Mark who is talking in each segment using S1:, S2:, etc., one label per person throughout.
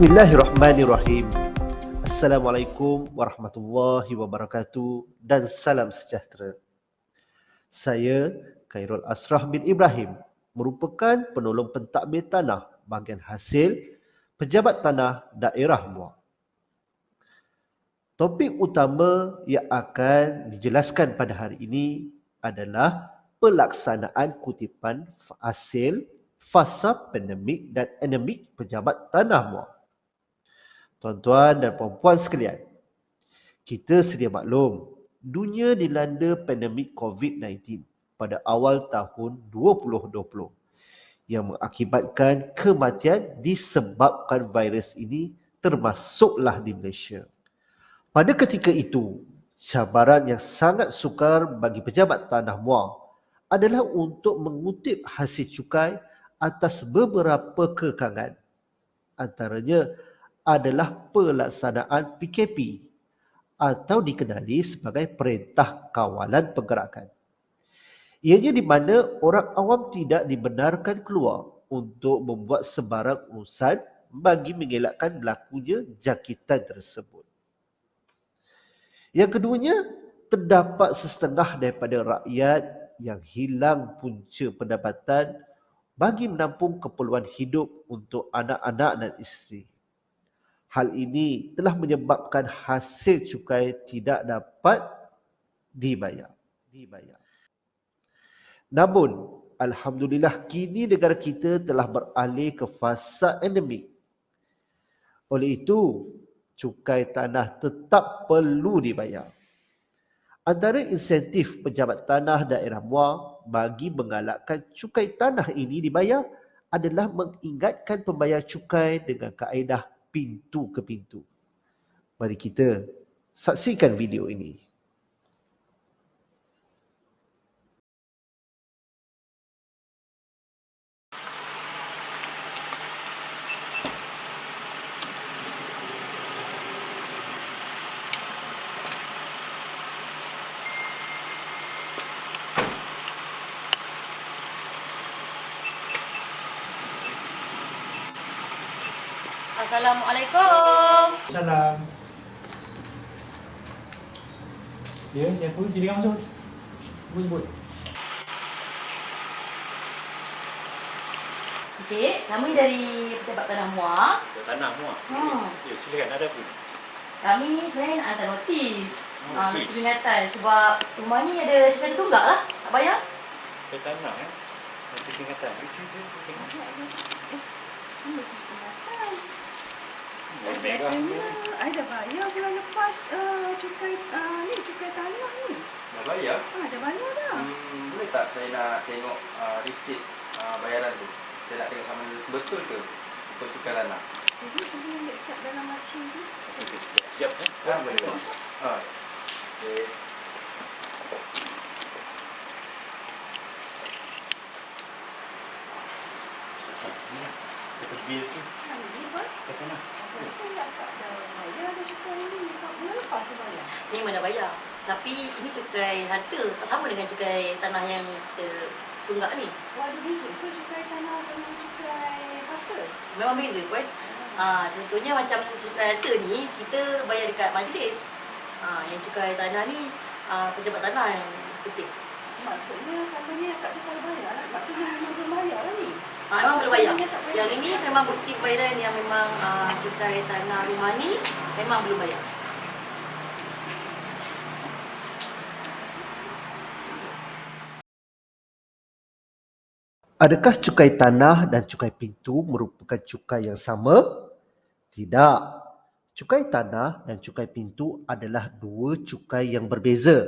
S1: Bismillahirrahmanirrahim. Assalamualaikum warahmatullahi wabarakatuh dan salam sejahtera. Saya Khairul Asrah bin Ibrahim, merupakan penolong pentadbir tanah bahagian hasil Pejabat Tanah Daerah Muar. Topik utama yang akan dijelaskan pada hari ini adalah pelaksanaan kutipan hasil fasa pandemik dan endemik Pejabat Tanah Muar. Tuan-tuan dan puan-puan sekalian, kita sedia maklum, dunia dilanda pandemik COVID-19 pada awal tahun 2020 yang mengakibatkan kematian disebabkan virus ini termasuklah di Malaysia. Pada ketika itu, cabaran yang sangat sukar bagi Pejabat Tanah Muar adalah untuk mengutip hasil cukai atas beberapa kekangan. Antaranya adalah pelaksanaan PKP atau dikenali sebagai Perintah Kawalan Pergerakan. Ianya di mana orang awam tidak dibenarkan keluar untuk membuat sebarang urusan bagi mengelakkan berlakunya jangkitan tersebut. Yang keduanya, terdapat setengah daripada rakyat yang hilang punca pendapatan bagi menampung keperluan hidup untuk anak-anak dan isteri. Hal ini telah menyebabkan hasil cukai tidak dapat dibayar. Namun, alhamdulillah kini negara kita telah beralih ke fasa endemik. Oleh itu, cukai tanah tetap perlu dibayar. Antara insentif Pejabat Tanah Daerah Muar bagi mengalakkan cukai tanah ini dibayar adalah mengingatkan pembayar cukai dengan kaedah pintu ke pintu. Mari kita saksikan video ini.
S2: Assalamualaikum.
S3: Salam. Ya, siapa? Silakan masuk. Sebut.
S2: Encik, kami dari Pejabat Tanah Muar.
S3: Tanah Muar. Ya, silakan. Ada apa?
S2: Kami ni sebenarnya nak hantar notis. Notis peringatan sebab rumah ni ada cukai tunggak lah. Tak bayar.
S3: Tanah Notis peringatan.
S4: Notis peringatan.
S3: Merah.
S4: Biasanya ada bayar bulan lepas cukai tanah ni.
S5: Dah bayar?
S4: Dah bayar dah.
S5: Boleh tak saya nak tengok resit bayaran tu? Saya nak tengok sama betul ke untuk cukai tanah.
S4: Jadi sebelum dekat dalam macam tu.
S3: Siap
S5: Boleh. Okay.
S3: Lepas bil tu.
S4: Ni apa?
S3: Tanah.
S4: Saya tak ada bayar ada cukai ni. Bulan lepas tu bayar.
S2: Ni memang dah bayar. Tapi ini cukai harta. Tak sama dengan cukai tanah yang kita tunggak ni.
S4: Ada beza ke cukai tanah dengan cukai harta?
S2: Memang beza pun. Contohnya macam cukai harta ni, kita bayar dekat majlis. Yang cukai tanah ni, Pejabat Tanah yang ketik.
S4: Maksudnya selalunya tak ada salah bayar lah. Maksudnya memang belum bayar lah ni.
S2: Memang belum bayar.
S4: Maksudnya tak bayar.
S2: Yang ini memang bukti bayaran yang memang cukai tanah rumah ni memang belum bayar.
S1: Adakah cukai tanah dan cukai pintu merupakan cukai yang sama? Tidak. Cukai tanah dan cukai pintu adalah dua cukai yang berbeza.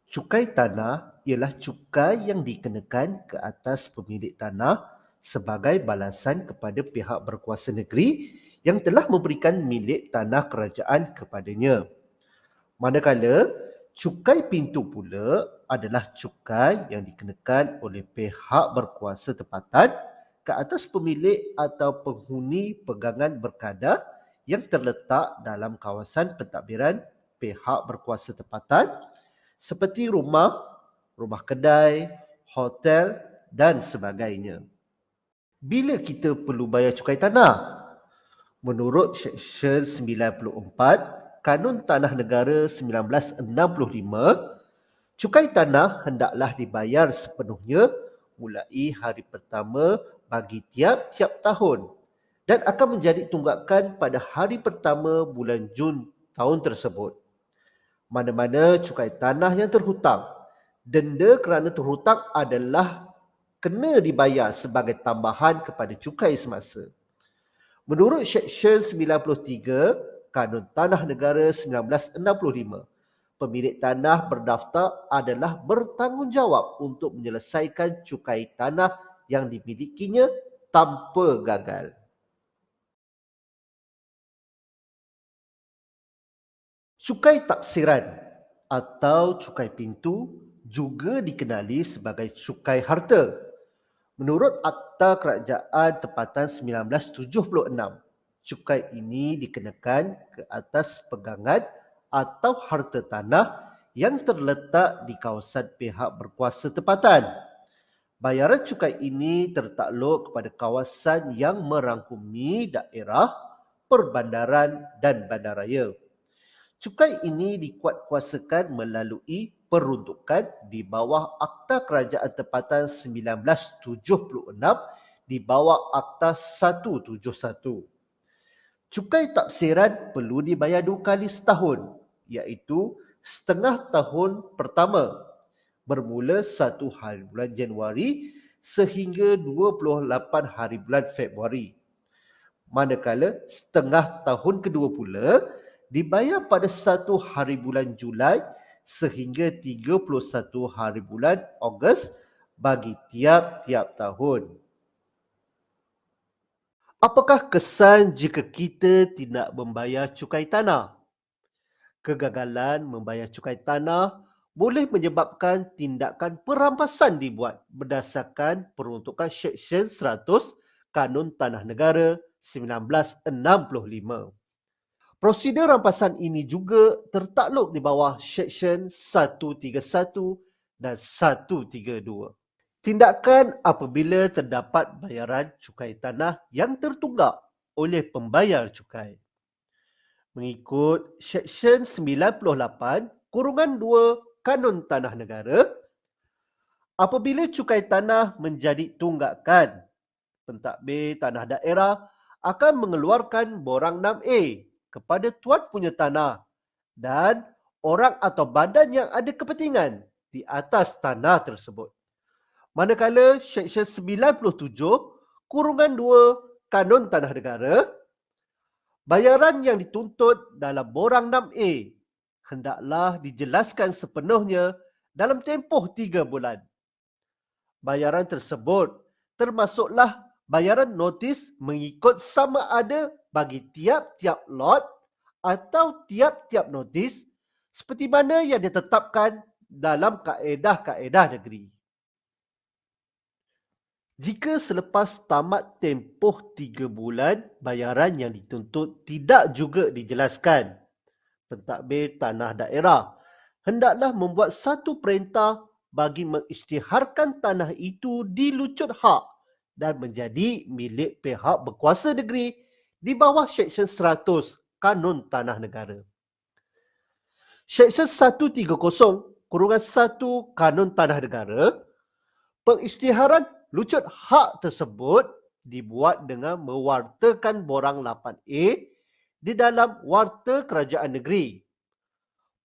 S1: Cukai tanah ialah cukai yang dikenakan ke atas pemilik tanah sebagai balasan kepada pihak berkuasa negeri yang telah memberikan milik tanah kerajaan kepadanya. Manakala, cukai pintu pula adalah cukai yang dikenakan oleh pihak berkuasa tempatan ke atas pemilik atau penghuni pegangan berkadar yang terletak dalam kawasan pentadbiran pihak berkuasa tempatan seperti rumah kedai, hotel dan sebagainya. Bila kita perlu bayar cukai tanah? Menurut Seksyen 94 Kanun Tanah Negara 1965, cukai tanah hendaklah dibayar sepenuhnya mulai hari pertama bagi tiap-tiap tahun dan akan menjadi tunggakan pada hari pertama bulan Jun tahun tersebut. Mana-mana cukai tanah yang terhutang, denda kerana terhutang adalah kena dibayar sebagai tambahan kepada cukai semasa. Menurut Seksyen 93 Kanun Tanah Negara 1965, pemilik tanah berdaftar adalah bertanggungjawab untuk menyelesaikan cukai tanah yang dimilikinya tanpa gagal. Cukai taksiran atau cukai pintu juga dikenali sebagai cukai harta. Menurut Akta Kerajaan Tempatan 1976, cukai ini dikenakan ke atas pegangan atau harta tanah yang terletak di kawasan pihak berkuasa tempatan. Bayaran cukai ini tertakluk kepada kawasan yang merangkumi daerah, perbandaran dan bandaraya. Cukai ini dikuatkuasakan melalui peruntukan di bawah Akta Kerajaan Tempatan 1976 di bawah Akta 171. Cukai taksiran perlu dibayar 2 kali setahun, iaitu setengah tahun pertama bermula 1 hari bulan Januari sehingga 28 hari bulan Februari. Manakala setengah tahun kedua pula dibayar pada 1 hari bulan Julai sehingga 31 hari bulan Ogos bagi tiap-tiap tahun. Apakah kesan jika kita tidak membayar cukai tanah? Kegagalan membayar cukai tanah boleh menyebabkan tindakan perampasan dibuat berdasarkan peruntukan Seksyen 100 Kanun Tanah Negara 1965. Prosedur rampasan ini juga tertakluk di bawah Seksyen 131 dan 132. Tindakan apabila terdapat bayaran cukai tanah yang tertunggak oleh pembayar cukai. Mengikut Seksyen 98(2) Kanun Tanah Negara, apabila cukai tanah menjadi tunggakan, pentadbir tanah daerah akan mengeluarkan borang 6A kepada tuan punya tanah dan orang atau badan yang ada kepentingan di atas tanah tersebut. Manakala Seksyen 97(2) Kanun Tanah Negara, bayaran yang dituntut dalam borang 6A hendaklah dijelaskan sepenuhnya dalam tempoh 3 bulan. Bayaran tersebut termasuklah bayaran notis mengikut sama ada bagi tiap-tiap lot atau tiap-tiap notis seperti mana yang ditetapkan dalam kaedah-kaedah negeri. Jika selepas tamat tempoh 3 bulan bayaran yang dituntut tidak juga dijelaskan, pentadbir tanah daerah hendaklah membuat satu perintah bagi mengisytiharkan tanah itu dilucut hak dan menjadi milik pihak berkuasa negeri di bawah Seksyen 100 Kanun Tanah Negara. Seksyen 130(1) Kanun Tanah Negara, pengisytiharan lucut hak tersebut dibuat dengan mewartakan borang 8A di dalam Warta Kerajaan Negeri.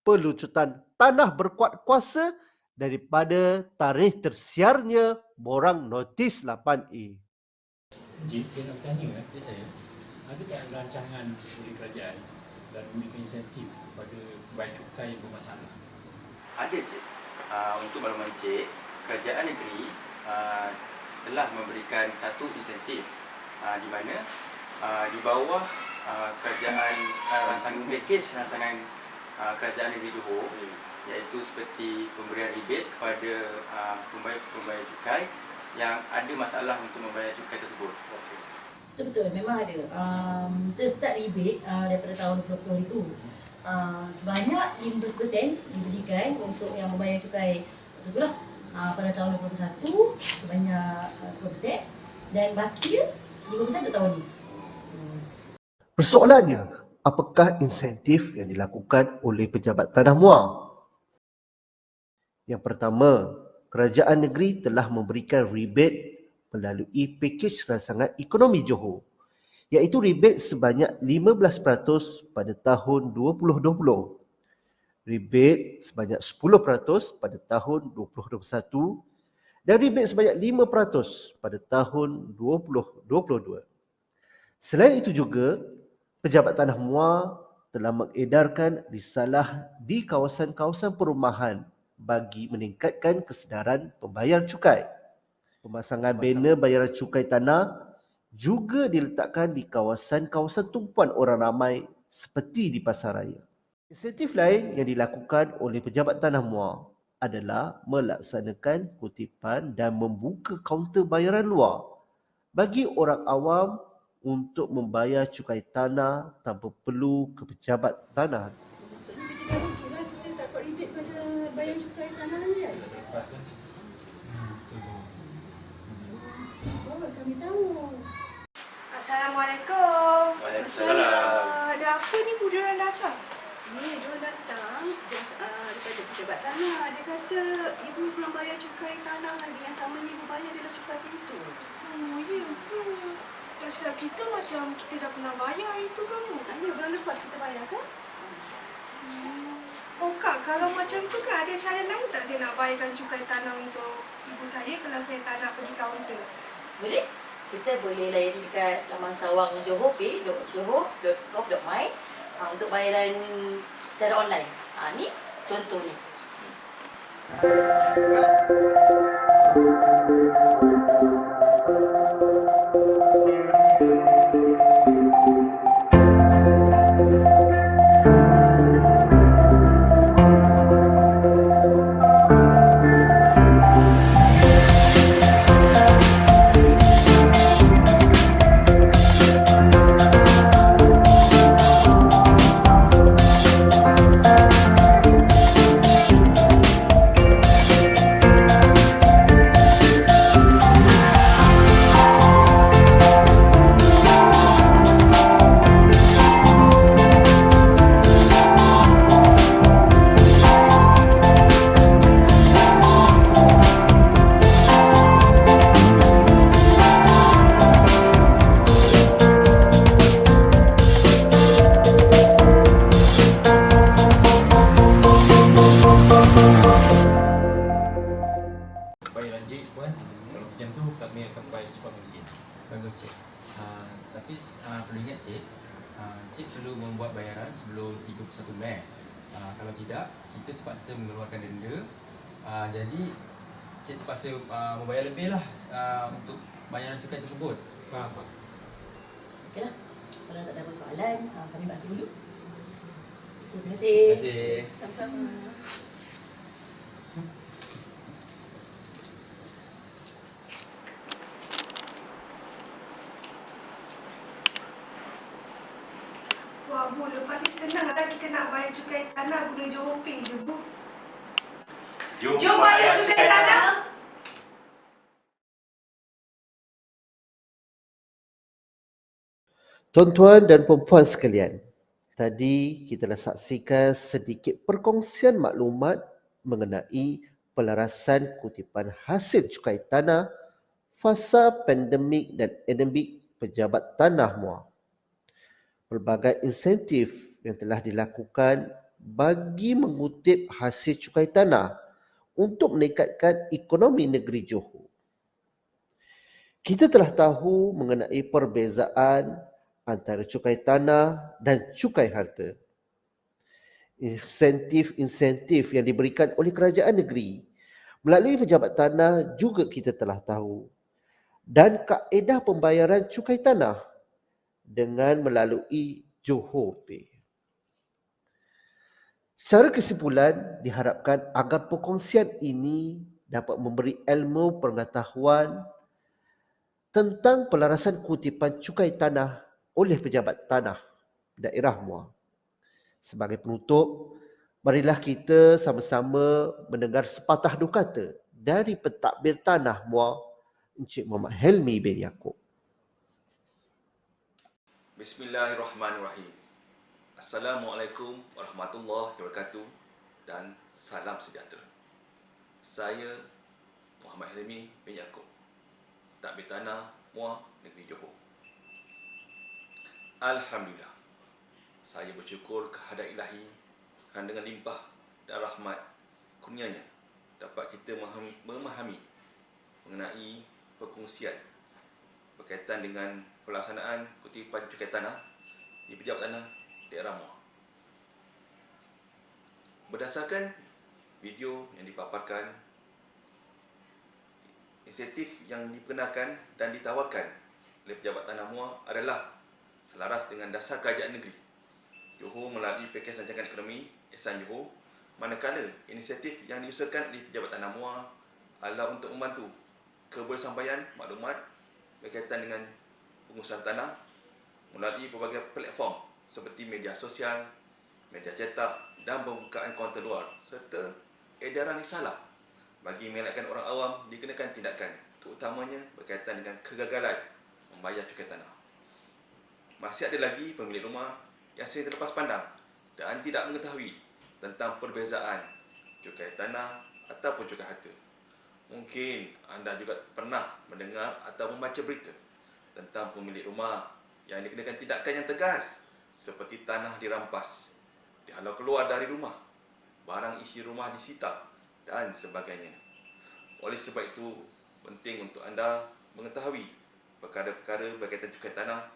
S1: Pelucutan tanah berkuat kuasa daripada tarikh tersiarnya borang notis 8A.
S3: Encik, saya nak bertanya saya, ada tak rancangan oleh kerajaan dan memberikan insentif kepada pembayar cukai yang bermasalah?
S5: Ada, Cik. Untuk makluman Cik, kerajaan negeri telah memberikan satu insentif di mana di bawah kerajaan rancangan kerajaan negeri Johor, iaitu seperti pemberian rebate kepada pembayar cukai yang ada masalah untuk membayar cukai tersebut.
S2: Betul, memang ada. Kita start rebate daripada tahun 2020 itu. Sebanyak 15% diberikan untuk yang membayar cukai. Itulah pada tahun 2021 sebanyak 10% dan baki dia 5% untuk tahun ni.
S1: Persoalannya, apakah insentif yang dilakukan oleh pejabat tanah muar? Yang pertama, kerajaan negeri telah memberikan rebate melalui pakej rancangan ekonomi Johor, iaitu rebate sebanyak 15% pada tahun 2020, rebate sebanyak 10% pada tahun 2021 dan rebate sebanyak 5% pada tahun 2022. Selain itu juga, pejabat tanah muar telah mengedarkan risalah di kawasan-kawasan perumahan bagi meningkatkan kesedaran pembayar cukai. Pemasangan banner bayaran cukai tanah juga diletakkan di kawasan-kawasan tumpuan orang ramai seperti di pasaraya. Insentif lain yang dilakukan oleh pejabat tanah muar adalah melaksanakan kutipan dan membuka kaunter bayaran luar bagi orang awam untuk membayar cukai tanah tanpa perlu ke pejabat tanah.
S4: Maksudnya kita dah okey lah, kita tak dapat rebate pada bayar cukai tanah ni kan?
S3: Lepas kan?
S4: Oh, kami tahu.
S6: Assalamualaikum.
S5: Waalaikumsalam.
S6: Ada apa ni bu diorang datang?
S4: Ni dia datang daripada pejabat tanah. Dia kata ibu belum bayar cukai tanah lagi. Yang sama ni ibu bayar adalah cukai pintu.
S6: Oh, ya ke? Dah silap kita macam kita dah pernah bayar itu kamu.
S4: Ya, bulan lepas kita bayar kan?
S6: Oh kak, kalau macam tu kak ada cara lain tak saya nak bayarkan cukai tanah untuk ibu saya kalau saya tak nak pergi kaunter?
S2: Boleh? Kita boleh layari dekat laman sawang Johor Pay, johor.gov.my untuk bayaran secara online. Ni contoh ni.
S3: Baiklah Cik Puan, kalau macam tu kami akan bayar secepat mungkin.
S5: Bagus Cik. Tapi perlu ingat Cik, Cik perlu membuat bayaran sebelum 31 Mei. Kalau tidak, kita terpaksa mengeluarkan denda. Jadi Cik terpaksa membayar lebih lah untuk bayaran cukai tersebut.
S3: Faham tak?
S2: Okeylah. Kalau tak ada apa soalan, kami basuh dulu. Terima
S5: Terima
S2: kasih.
S5: kasih.
S4: Sama-sama.
S6: Wah bu, lepas ni senang lah kita nak bayar cukai tanah guna Johor Pay je bu. Jom bayar cukai tanah.
S1: Tuan-tuan dan puan-puan sekalian, tadi kita telah saksikan sedikit perkongsian maklumat mengenai pelarasan kutipan hasil cukai tanah fasa pandemik dan endemik pejabat tanah muar. Pelbagai insentif yang telah dilakukan bagi mengutip hasil cukai tanah untuk meningkatkan ekonomi negeri Johor. Kita telah tahu mengenai perbezaan antara cukai tanah dan cukai harta. Insentif-insentif yang diberikan oleh kerajaan negeri melalui pejabat tanah juga kita telah tahu. Dan kaedah pembayaran cukai tanah dengan melalui Johor Pay. Secara kesimpulan, diharapkan agar perkongsian ini dapat memberi ilmu pengetahuan tentang pelarasan kutipan cukai tanah oleh pejabat tanah daerah muar. Sebagai penutup, marilah kita sama-sama mendengar sepatah dua kata dari pentadbir tanah muar Encik Muhammad Helmi bin Yaakob.
S7: Bismillahirrahmanirrahim. Assalamualaikum warahmatullahi wabarakatuh dan salam sejahtera. Saya Muhammad Helmi bin Yaakob, Pentadbir Tanah Muar Negeri Johor. Alhamdulillah, saya bersyukur kehadrat Ilahi kerana dengan limpah dan rahmat kurnianya dapat kita memahami mengenai perkongsian berkaitan dengan pelaksanaan kutipan cukai tanah di Pejabat Tanah Daerah Muar. Berdasarkan video yang dipaparkan, insentif yang diperkenalkan dan ditawarkan oleh Pejabat Tanah Muar adalah selaras dengan dasar kerajaan negeri Johor melalui pakej rancangan ekonomi Ihsan Johor, manakala inisiatif yang diusahakan oleh Pejabat Tanah Muar adalah untuk membantu kebersampaian maklumat berkaitan dengan pengurusan tanah melalui pelbagai platform seperti media sosial, media cetak dan pembukaan kaunter luar serta edaran risalah bagi mengelakkan orang awam dikenakan tindakan terutamanya berkaitan dengan kegagalan membayar cukai tanah. Masih ada lagi pemilik rumah yang sering terlepas pandang dan tidak mengetahui tentang perbezaan cukai tanah ataupun cukai harta. Mungkin anda juga pernah mendengar atau membaca berita tentang pemilik rumah yang dikenakan tindakan yang tegas seperti tanah dirampas, dihalau keluar dari rumah, barang isi rumah disita dan sebagainya. Oleh sebab itu, penting untuk anda mengetahui perkara-perkara berkaitan cukai tanah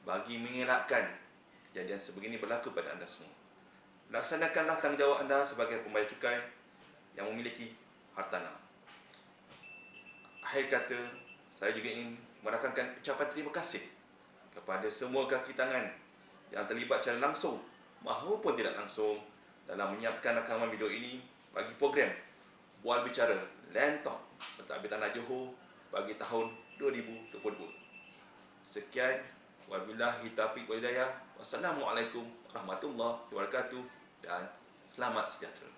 S7: bagi mengelakkan kejadian sebegini berlaku pada anda semua. Laksanakanlah tanggungjawab anda sebagai pembayar cukai yang memiliki hartanah. Akhir kata, saya juga ingin merakamkan ucapan terima kasih kepada semua kaki tangan yang terlibat secara langsung maupun tidak langsung dalam menyiapkan rakaman video ini bagi program Bual Bicara Land Talk Pentadbir Tanah Johor bagi tahun 2022. Sekian, wabillahi taufiq wal hidayah. Wassalamualaikum warahmatullahi wabarakatuh dan selamat sejahtera.